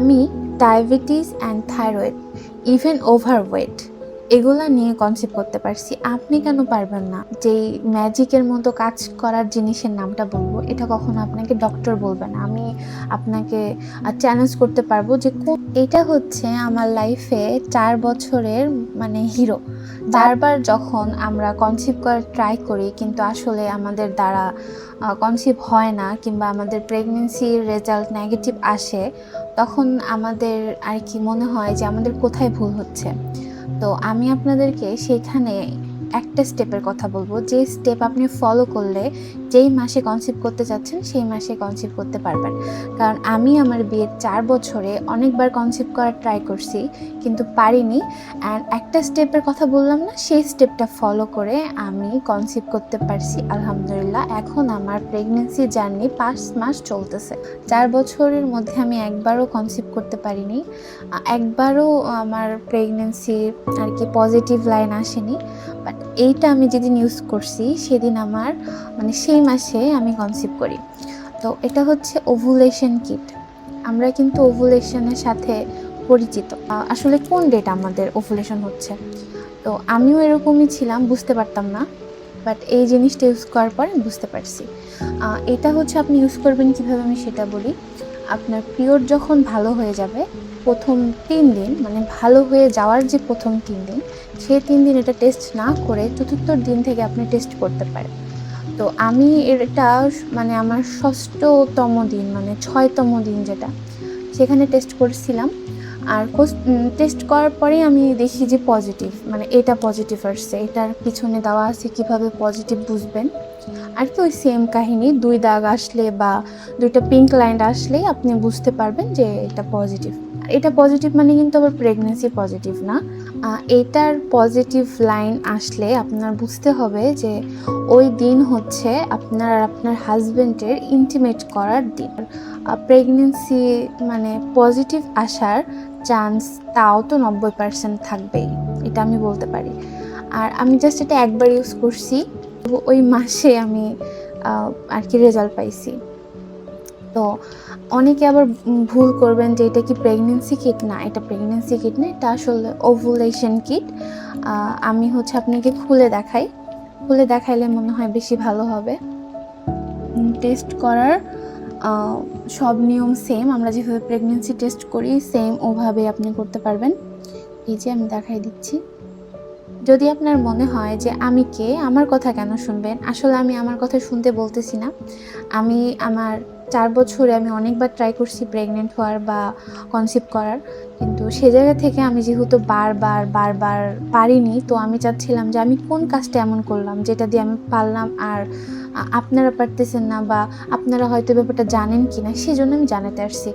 আমি diabetes and thyroid, even overweight এগুলা নিয়ে কনসেপ্ট করতে পারছি। আপনি কেন পারবেন না? যেই ম্যাজিকের মতো কাজ করার জিনিসের নামটা বলবো, এটা কখনো আপনাকে ডক্টর বলবে না। আমি আপনাকে চ্যালেঞ্জ করতে পারবো যে এটা হচ্ছে আমার লাইফে ৪ বছরের মানে হিরো। বারবার যখন আমরা কনসিভ করার ট্রাই করি কিন্তু আসলে আমাদের দ্বারা কনসিভ হয় না কিংবা আমাদের প্রেগনেন্সির রেজাল্ট নেগেটিভ আসে, তখন আমাদের আর কি মনে হয় যে আমাদের কোথায় ভুল হচ্ছে। তো আমি আপনাদেরকে সেখানে একটা স্টেপের কথা বলবো, যে স্টেপ আপনি ফলো করলে যেই মাসে কনসিভ করতে চাচ্ছেন সেই মাসে কনসিভ করতে পারবেন। কারণ আমি আমার বিয়ের ৪ বছরে অনেকবার কনসিভ করার ট্রাই করছি কিন্তু পারিনি। অ্যান্ড একটা স্টেপের কথা বললাম না, সেই স্টেপটা ফলো করে আমি কনসিভ করতে পারছি আলহামদুলিল্লাহ। এখন আমার প্রেগনেন্সি জার্নি ৫ মাস চলতেছে। ৪ বছরের মধ্যে আমি একবারও কনসিভ করতে পারিনি, একবারও আমার প্রেগনেন্সির আর কি পজিটিভ লাইন আসেনি। বাট এইটা আমি যেদিন ইউজ করছি সেদিন আমার মানে সেই মাসে আমি কনসিভ করি। তো এটা হচ্ছে ওভুলেশন কিট। আমরা কিন্তু ওভুলেশনের সাথে পরিচিত, আসলে কোন ডেট আমাদের ওভুলেশন হচ্ছে। তো আমিও এরকমই ছিলাম, বুঝতে পারতাম না। বাট এই জিনিসটা ইউজ করার পর আমি বুঝতে পারছি। এটা হচ্ছে আপনি ইউজ করবেন কীভাবে আমি সেটা বলি। আপনার পিরিয়ড যখন ভালো হয়ে যাবে, প্রথম ৩ দিন মানে ভালো হয়ে যাওয়ার যে প্রথম ৩ দিন, সেই ৩ দিন এটা টেস্ট না করে চতুর্থ দিন থেকে আপনি টেস্ট করতে পারেন। তো আমি এটা মানে আমার ৬ষ্ঠতম দিন মানে ৬তম দিন যেটা, সেখানে টেস্ট করছিলাম। আর টেস্ট করার পরেই আমি দেখি যে পজিটিভ, মানে এটা পজিটিভ আসছে। এটার পিছনে দেওয়া আছে কীভাবে পজিটিভ বুঝবেন। আর কি ওই সেম কাহিনী, ২ দাগ আসলে বা ২টা পিঙ্ক লাইন আসলেই আপনি বুঝতে পারবেন যে এটা পজিটিভ। এটা পজিটিভ মানে কিন্তু আবার প্রেগনেন্সি পজিটিভ না। এটার পজিটিভ লাইন আসলে আপনার বুঝতে হবে যে ওই দিন হচ্ছে আপনার আর আপনার হাজব্যান্ডের ইন্টিমেট করার দিন। প্রেগনেন্সি মানে পজিটিভ আসার চান্স তাও তো ৯০% থাকবেই, এটা আমি বলতে পারি। আর আমি জাস্ট এটা একবার ইউজ করছি, ওই মাসে আমি আর কি রেজাল্ট পাইছি। তো অনেকে আবার ভুল করবেন যে এটা কি প্রেগনেন্সি কিট? না, এটা প্রেগনেন্সি কিট না, এটা আসলে ওভুলেশন কিট। আমি হচ্ছে আপনাকে খুলে দেখাই, খুলে দেখাইলে মনে হয় বেশি ভালো হবে। টেস্ট করার সব নিয়ম সেম, আমরা যেভাবে প্রেগনেন্সি টেস্ট করি সেম ওভাবে আপনি করতে পারবেন। এই যে আমি দেখাই দিচ্ছি। যদি আপনার মনে হয় যে আমি কে, আমার কথা কেন শুনবেন, আসলে আমি আমার কথা শুনতে বলতেছি না। আমি আমার ৪ বছরে আমি অনেকবার ট্রাই করছি প্রেগনেন্ট হওয়ার বা কনসিভ করার, কিন্তু সে জায়গা থেকে আমি যেহেতু বারবার পারিনি, তো আমি চাচ্ছিলাম যে আমি কোন কাজটা এমন করলাম যেটা দিয়ে আমি পারলাম আর আপনারা পারতেছেন না, বা আপনারা হয়তো ব্যাপারটা জানেন কিনা, সেজন্য আমি জানাতে আসছি।